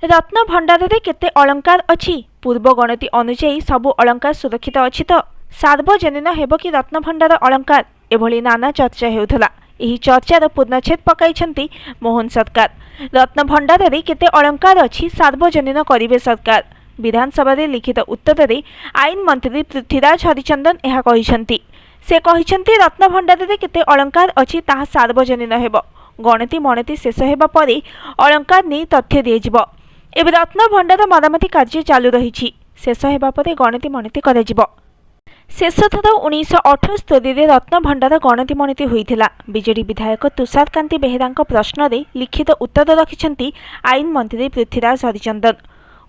रत्न भंडार रे केते अलंकार अछि? पूर्व गणति अनुसार सबु अलंकार सुरक्षित अछि तो सार्वजनीन हेबो कि रत्न भंडार अलंकार एभली नाना चर्चा हेउथला। एही चर्चार पूर्णछेद पकाइछंती मोहन सरकार। रत्न भंडार रे केते अलंकार अछि सार्वजनीन करिवे सरकार। विधानसभा रे लिखित उत्तर रे आईन मंत्री पृथ्वीराज हरिचंदन एहा कहिछंती। से कहिछंती रत्न भंडार रे केते अलंकार अछि ताहा सार्वजनीन हेबो। गणति मणति शेष हेबा परे अलंकार नै तथ्य दिजिबो। एबे रत्न भंडार मरामती कार्य चालू रही। शेष हेबा परे गणति मणति कराजिबो। शेष थर 1978 रे रत्न भंडार गणति मणति होइथिला। बीजेडी विधायक तुषारकांति बेहेरांक प्रश्न रे लिखित उत्तर रखिछंती आईन मंत्री पृथ्वीराज हरिचंदन।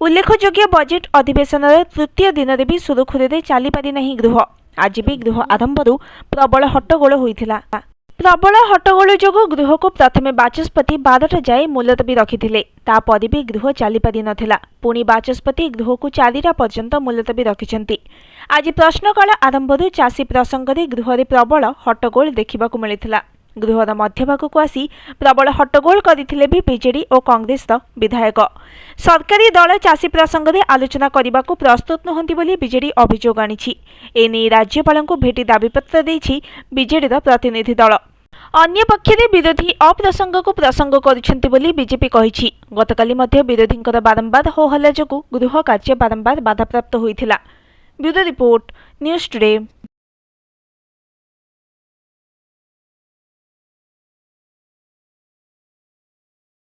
उल्लेखयोग्य बजेट अधिवेशन तृतीय दिन रे भी सुरुखुरे चली पारि नहीं गृह। आज भी गृह आरंभरू प्रबल हट्टगोल होइथिला। प्रबल हट्टगोल जोगु गृह को प्रथमे बाचस्पति 12टा जाए मुलतवी रखिथिले। तापर भी गृह चली पारि नथिला। पुणी बाचस्पति गृह को 4टा पर्यंत मुलतवी रखिछंती। आज प्रश्नकाल आरंभरू चाषी प्रसंग रे गृह रे प्रबल हट्टगोल देखिबाकु मिलिथिला। गृहर मध्यभाग को आसी प्रबल हट्टगोल करथिले भी बीजेडी और कांग्रेस विधायक। सरकारी दल चाषी प्रसंग रे आलोचना करबाकु प्रस्तुत नहंती बोली बीजेडी अभियोग आनिछि। एने राज्यपाल को भेटी दाबीपत्र देछि बीजेडी प्रतिनिधि दल। अन्य पक्षरे विरोधी अप्रसंग को प्रसंग करिसेंती बोली बीजेपी कहिछि। गतकाली मध्य विरोधींकर बारंबार हो हल्ला जोगु गृह कार्य बारंबार बाधाप्राप्त होइथिला। Bureau report news today.